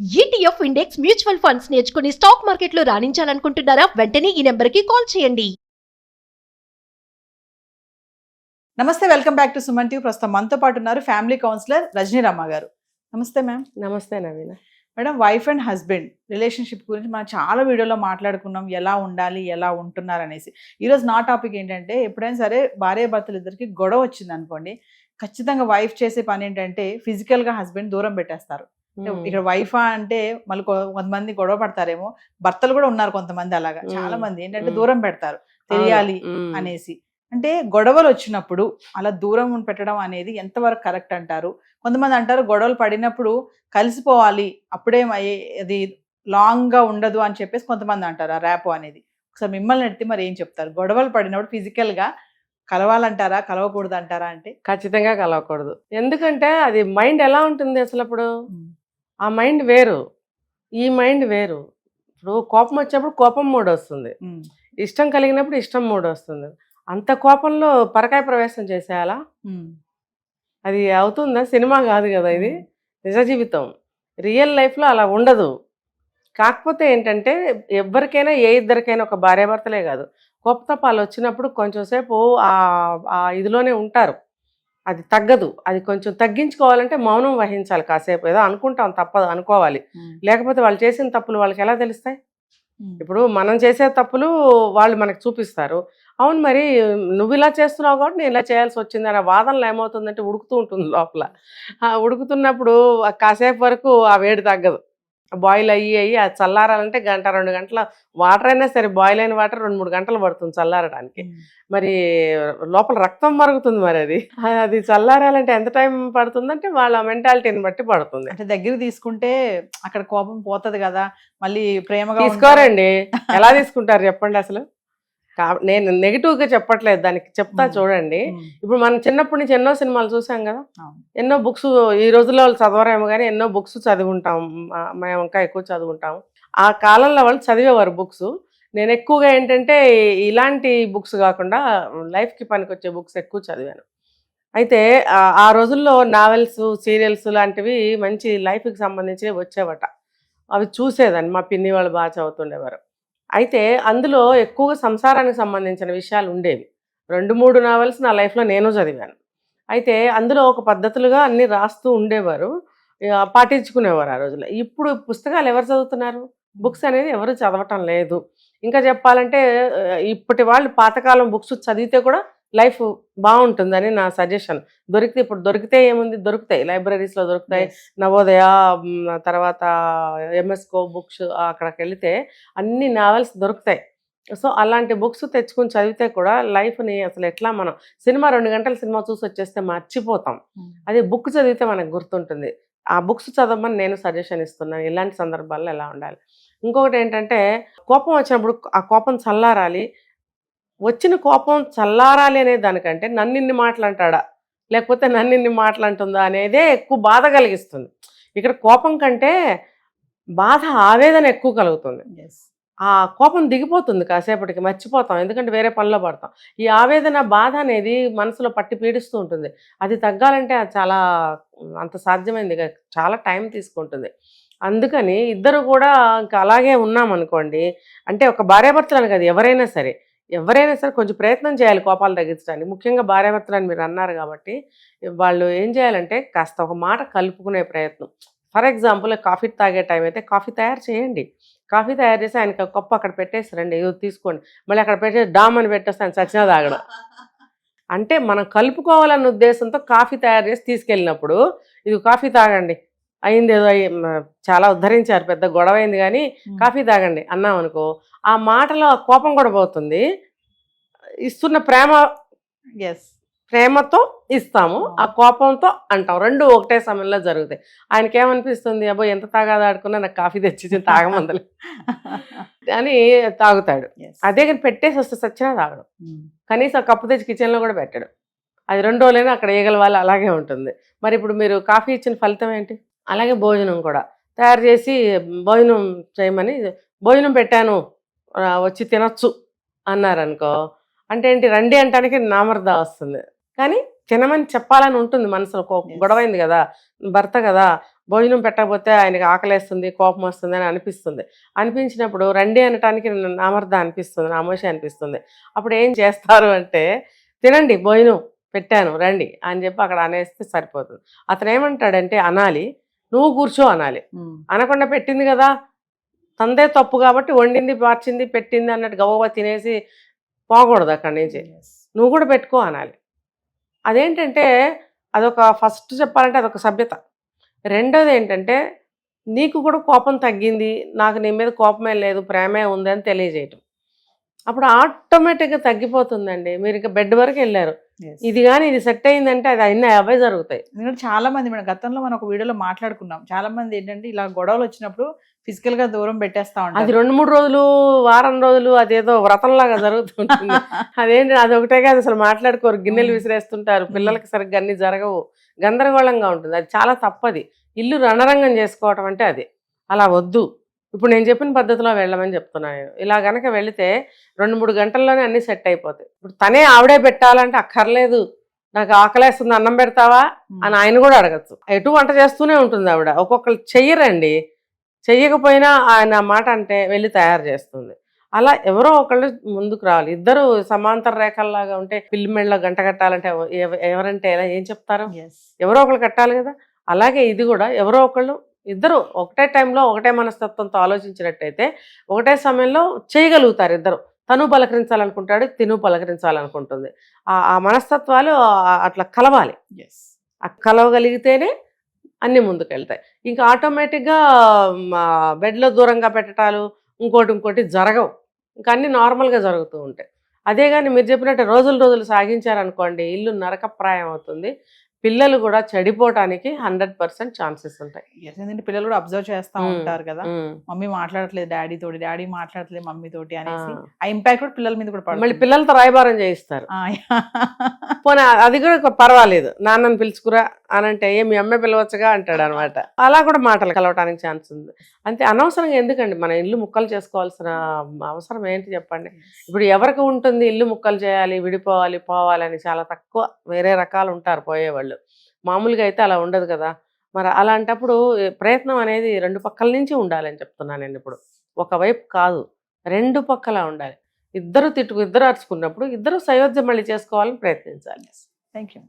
ETF index mutual funds నేర్చుకుని stock మార్కెట్లో రాణించాలనుకుంటున్నారా? వెంటనే ఈ నెంబర్కి కాల్ చేయండి. నమస్తే, welcome back to Suman TV. ప్రస్తుతం మనతో పాటు ఉన్నారు ఫ్యామిలీ కౌన్సిలర్ రజనీ రమ్మ గారు. నమస్తే మ్యామ్. నమస్తే Naveena. Madam, wife and husband relationship గురించి మనం చాలా వీడియోలో మాట్లాడుకున్నాం, ఎలా ఉండాలి, ఎలా ఉంటున్నారు అనేసి. ఈరోజు నా టాపిక్ ఏంటంటే, ఎప్పుడైనా సరే భార్య భర్తలు ఇద్దరికి గొడవ వచ్చింది అనుకోండి, ఖచ్చితంగా వైఫ్ చేసే పని ఏంటంటే ఫిజికల్గా హస్బెండ్ దూరం పెట్టేస్తారు. ఇక్కడ వైఫ్ అంటే మళ్ళీ కొంతమంది గొడవ పడతారేమో, భర్తలు కూడా ఉన్నారు కొంతమంది అలాగా. చాలా మంది ఏంటంటే దూరం పెడతారు తెలియాలి అనేసి. అంటే గొడవలు వచ్చినప్పుడు అలా దూరం పెట్టడం అనేది ఎంతవరకు కరెక్ట్ అంటారు? కొంతమంది అంటారు గొడవలు పడినప్పుడు కలిసిపోవాలి, అప్పుడే అది లాంగ్ గా ఉండదు అని చెప్పేసి కొంతమంది అంటారు ఆ ర్యాపో అనేది. ఒకసారి మిమ్మల్ని అడిగితే మరి ఏం చెప్తారు? గొడవలు పడినప్పుడు ఫిజికల్ గా కలవాలంటారా, కలవకూడదు అంటారా? అంటే ఖచ్చితంగా కలవకూడదు. ఎందుకంటే అది మైండ్ ఎలా ఉంటుంది అసలు? అప్పుడు ఆ మైండ్ వేరు, ఈ మైండ్ వేరు. ఇప్పుడు కోపం వచ్చినప్పుడు కోపం మూడ్ వస్తుంది, ఇష్టం కలిగినప్పుడు ఇష్టం మూడ్ వస్తుంది. అంత కోపంలో పరకాయ ప్రవేశం చేసేయాలా? అది అవుతుందా? సినిమా కాదు కదా ఇది, నిజ జీవితం. రియల్ లైఫ్లో అలా ఉండదు. కాకపోతే ఏంటంటే ఎవరికైనా, ఏ ఇద్దరికైనా, ఒక భార్యాభర్తలే కాదు, కోపతాపాలు వచ్చినప్పుడు కొంచెం సేపు ఆ ఇదిలోనే ఉంటారు. అది తగ్గదు. అది కొంచెం తగ్గించుకోవాలంటే మౌనం వహించాలి కాసేపు. ఏదో అనుకుంటాం, తప్పదు, అనుకోవాలి. లేకపోతే వాళ్ళు చేసిన తప్పులు వాళ్ళకి ఎలా తెలుస్తాయి? ఇప్పుడు మనం చేసే తప్పులు వాళ్ళు మనకు చూపిస్తారు. అవును, మరి నువ్వు ఇలా చేస్తున్నావు కాబట్టి నేను ఇలా చేయాల్సి వచ్చింది అనే వాదనలు ఏమవుతుందంటే ఉడుకుతూ ఉంటుంది లోపల. ఉడుకుతున్నప్పుడు కాసేపు వరకు ఆ వేడి తగ్గదు. బాయిల్ అయ్యి అది చల్లారాలంటే గంట 2 గంటల వాటర్ అయినా సరే, బాయిల్ అయిన వాటర్ 2-3 గంటలు పడుతుంది చల్లారడానికి. మరి లోపల రక్తం మరుగుతుంది. మరి అది చల్లారాలంటే ఎంత టైం పడుతుందంటే వాళ్ళ మెంటాలిటీని బట్టి పడుతుంది. అంటే దగ్గర తీసుకుంటే అక్కడ కోపం పోతుంది కదా, మళ్ళీ ప్రేమగా తీసుకోరండి. ఎలా తీసుకుంటారు చెప్పండి అసలు? నేను నెగిటివ్గా చెప్పట్లేదు, దానికి చెప్తా చూడండి. ఇప్పుడు మనం చిన్నప్పటి నుంచి ఎన్నో సినిమాలు చూసాం కదా, ఎన్నో బుక్స్. ఈ రోజుల్లో వాళ్ళు చదవరేమో కానీ ఎన్నో బుక్స్ చదివి ఉంటాం. మేము ఇంకా ఎక్కువ చదువుకుంటాం. ఆ కాలంలో వాళ్ళు చదివేవారు బుక్స్. నేను ఎక్కువగా ఏంటంటే ఇలాంటి బుక్స్ కాకుండా లైఫ్కి పనికొచ్చే బుక్స్ ఎక్కువ చదివాను. అయితే ఆ రోజుల్లో నావెల్స్, సీరియల్స్ లాంటివి మంచి లైఫ్కి సంబంధించి వచ్చేవట. అవి చూసేదాన్ని, మా పిన్ని వాళ్ళు బాగా చదువుతుండేవారు. అయితే అందులో ఎక్కువగా సంసారానికి సంబంధించిన విషయాలు ఉండేవి. 2-3 నావెల్స్ నా లైఫ్లో నేను చదివాను. అయితే అందులో ఒక పద్ధతులుగా అన్నీ రాస్తూ ఉండేవారు, పాటించుకునేవారు ఆ రోజుల్లో. ఇప్పుడు పుస్తకాలు ఎవరు చదువుతున్నారు? బుక్స్ అనేది ఎవరు చదవటం లేదు. ఇంకా చెప్పాలంటే ఇప్పటి వాళ్ళు పాతకాలం బుక్స్ చదివితే కూడా లైఫ్ బాగుంటుందని నా సజెషన్. ఇప్పుడు దొరికితే ఏముంది, దొరుకుతాయి, లైబ్రరీస్లో దొరుకుతాయి. నవోదయ, తర్వాత ఎంఎస్కో బుక్స్, అక్కడికి వెళితే అన్ని నావెల్స్ దొరుకుతాయి. సో అలాంటి బుక్స్ తెచ్చుకుని చదివితే కూడా లైఫ్ని అసలు ఎట్లా, మనం సినిమా 2 గంటల సినిమా చూసి వచ్చేస్తే మర్చిపోతాం. అదే బుక్ చదివితే మనకు గుర్తుంటుంది. ఆ బుక్స్ చదవమని నేను సజెషన్ ఇస్తున్నాను, ఇలాంటి సందర్భాల్లో ఎలా ఉండాలి. ఇంకొకటి ఏంటంటే, కోపం వచ్చినప్పుడు ఆ కోపం చల్లారాలి. వచ్చిన కోపం చల్లారాలి అనే దానికంటే నన్నిన్ని మాటలంటాడా, లేకపోతే నన్నిన్ని మాటలంటుందా అనేదే ఎక్కువ బాధ కలిగిస్తుంది. ఇక్కడ కోపం కంటే బాధ, ఆవేదన ఎక్కువ కలుగుతుంది. ఆ కోపం దిగిపోతుంది కాసేపటికి, మర్చిపోతాం, ఎందుకంటే వేరే పనిలో పడతాం. ఈ ఆవేదన, బాధ అనేది మనసులో పట్టి పీడిస్తూ ఉంటుంది. అది తగ్గాలంటే అది చాలా అంత సాధ్యమైంది చాలా టైం తీసుకుంటుంది. అందుకని ఇద్దరు కూడా ఇంకా అలాగే ఉన్నామనుకోండి, అంటే ఒక భార్యాభర్తలని కాదు, ఎవరైనా సరే కొంచెం ప్రయత్నం చేయాలి కోపాలు తగ్గించడానికి. ముఖ్యంగా భార్యాభర్తలని మీరు అన్నారు కాబట్టి వాళ్ళు ఏం చేయాలంటే కాస్త ఒక మాట కలుపుకునే ప్రయత్నం. ఫర్ ఎగ్జాంపుల్, కాఫీ తాగే టైం అయితే కాఫీ తయారు చేయండి. కాఫీ తయారు చేసి ఆయనకి కప్పు అక్కడ పెట్టేస్తారండి, ఇది తీసుకోండి, మళ్ళీ అక్కడ పెట్టేసి డామ్ అని పెట్టేస్తే ఆయన చచ్చినా తాగడం. అంటే మనం కలుపుకోవాలన్న ఉద్దేశంతో కాఫీ తయారు చేసి తీసుకెళ్ళినప్పుడు, ఇది కాఫీ తాగండి, అయింది ఏదో చాలా ఉద్ధరించారు, పెద్ద గొడవ అయింది కానీ కాఫీ తాగండి అన్నాం అనుకో, ఆ మాటలో కోపం కూడా పోతుంది. ఇస్తున్న ప్రేమతో ఇస్తాము, ఆ కోపంతో అంటాం, రెండు ఒకటే సమయంలో జరుగుతాయి. ఆయనకి ఏమనిపిస్తుంది, అబ్బో ఎంత తాగాదాడుకున్నా నాకు కాఫీ తెచ్చి తాగమందలే అని తాగుతాడు. అదే కానీ పెట్టేసి వస్తే సచ్చినా తాగడం, కనీసం కప్పు తెచ్చి కిచెన్లో కూడా పెట్టాడు. అది 2 రోజులైనా అక్కడ ఈగల వాళ్ళు అలాగే ఉంటుంది. మరి ఇప్పుడు మీరు కాఫీ ఇచ్చిన ఫలితం ఏంటి? అలాగే భోజనం కూడా తయారు చేసి భోజనం చేయమని, భోజనం పెట్టాను వచ్చి తినొచ్చు అన్నారనుకో, అంటే ఏంటి, రండి అంటానికి నామర్దా వస్తుంది. కానీ తినమని చెప్పాలని ఉంటుంది మనసులో. గొడవైంది కదా, భర్త కదా, భోజనం పెట్టకపోతే ఆయనకి ఆకలేస్తుంది, కోపం వస్తుంది అని అనిపించినప్పుడు రండి అనటానికి నామర్ద అనిపిస్తుంది, నామోషి అనిపిస్తుంది. అప్పుడు ఏం చేస్తారు అంటే, తినండి భోజనం పెట్టాను రండి అని చెప్పి అక్కడ అనేస్తే సరిపోతుంది. అతను ఏమంటాడంటే అనాలి, నువ్వు కూర్చో అనాలి. అనకుండా పెట్టింది కదా, తందే తప్పు కాబట్టి వండింది మార్చింది పెట్టింది అన్నట్టు గవ్వ తినేసి పోకూడదు అక్కడి నుంచి. నువ్వు కూడా పెట్టుకో అనాలి. అదేంటంటే అదొక ఫస్ట్ చెప్పాలంటే అదొక సభ్యత. రెండోది ఏంటంటే నీకు కూడా కోపం తగ్గింది, నాకు నీ మీద కోపమే లేదు ప్రేమే ఉంది అని తెలియజేయటం. అప్పుడు ఆటోమేటిక్గా తగ్గిపోతుందండి. మీరు ఇక బెడ్ వరకు వెళ్ళారు, ఇది కానీ ఇది సెట్ అయిందంటే అది అన్నీ అవే జరుగుతాయి. ఎందుకంటే చాలా మంది మేడం గతంలో మనం ఒక వీడియోలో మాట్లాడుకున్నాం, చాలా మంది ఏంటంటే ఇలా గొడవలు వచ్చినప్పుడు ఫిజికల్ గా దూరం పెట్టేస్తా ఉంటారు. అది 2-3 రోజులు, వారం రోజులు అదేదో వ్రతంలాగా జరుగుతుంటుంది. అదేంటి అదొకటే కాదు, అసలు మాట్లాడుకోరు, గిన్నెలు విసిరేస్తుంటారు, పిల్లలకి సరిగ్గా అన్ని జరగవు, గందరగోళంగా ఉంటుంది. అది చాలా తప్పది. ఇల్లు రణరంగం చేసుకోవటం అంటే అది అలా వద్దు. ఇప్పుడు నేను చెప్పిన పద్ధతిలో వెళ్ళమని చెప్తున్నాను నేను. ఇలా గనక వెళితే 2-3 గంటల్లోనే అన్ని సెట్ అయిపోతాయి. ఇప్పుడు తనే ఆవిడే పెట్టాలంటే అక్కర్లేదు, నాకు ఆకలేస్తుంది అన్నం పెడతావా అని ఆయన కూడా అడగచ్చు. ఎటు వంట చేస్తూనే ఉంటుంది ఆవిడ. ఒక్కొక్కరు చెయ్యరండి, చెయ్యకపోయినా ఆయన మాట అంటే వెళ్ళి తయారు చేస్తుంది. అలా ఎవరో ఒకళ్ళు ముందుకు రావాలి. ఇద్దరు సమాంతర రేఖల్లాగా ఉంటే పిల్లి మెళ్ళ గంట కట్టాలంటే ఎవరంటే ఎలా ఏం చెప్తారు? ఎవరో ఒకళ్ళు కట్టాలి కదా. అలాగే ఇది కూడా ఎవరో ఒకళ్ళు, ఇద్దరు ఒకటే టైంలో ఒకటే మనస్తత్వంతో ఆలోచించినట్టయితే ఒకటే సమయంలో చేయగలుగుతారు ఇద్దరు. తను పలకరించాలనుకుంటాడు, తిను పలకరించాలనుకుంటుంది. ఆ మనస్తత్వాలు అట్లా కలవాలి. కలవగలిగితేనే అన్నీ ముందుకెళ్తాయి. ఇంకా ఆటోమేటిక్గా బెడ్లో దూరంగా పెట్టడాలు ఇంకోటి జరగవు. ఇంకా అన్నీ నార్మల్గా జరుగుతూ ఉంటాయి. అదే కానీ మీరు చెప్పినట్టు రోజులు సాగించారనుకోండి, ఇల్లు నరకప్రాయం అవుతుంది. పిల్లలు కూడా చెడిపోవటానికి 100% ఛాన్సెస్ ఉంటాయి. ఎందుకంటే పిల్లలు కూడా అబ్జర్వ్ చేస్తూ ఉంటారు కదా, మమ్మీ మాట్లాడట్లేదు డాడీ తోటి, డాడీ మాట్లాడట్లేదు మమ్మీ తోటి అనేసి ఆ ఇంపాక్ట్ కూడా పిల్లల మీద కూడా పడుతుంది. మళ్ళీ పిల్లలతో రాయబారం చేయిస్తారు. పోనీ అది కూడా పర్వాలేదు, నాన్నని పిలుచుకురా అని అంటే మీ అమ్మాయి పిలవచ్చుగా అంటాడు అనమాట. అలా కూడా మాటలు కలవటానికి ఛాన్స్ ఉంది. అంతే, అనవసరంగా ఎందుకండి మన ఇల్లు ముక్కలు చేసుకోవాల్సిన అవసరం ఏంటి చెప్పండి. ఇప్పుడు ఎవరికి ఉంటుంది ఇల్లు ముక్కలు చేయాలి, విడిపోవాలి, పోవాలని? చాలా తక్కువ, వేరే రకాలు ఉంటారు పోయేవాళ్ళు. మామూలుగా అయితే అలా ఉండదు కదా. మరి అలాంటప్పుడు ప్రయత్నం అనేది 2 పక్కల నుంచి ఉండాలని చెప్తున్నాను నేను. ఇప్పుడు ఒకవైపు కాదు, 2 పక్కల ఉండాలి. ఇద్దరు అరుచుకున్నప్పుడు ఇద్దరు సయోధ్య మళ్ళీ చేసుకోవాలని ప్రయత్నించాలి. Thank you.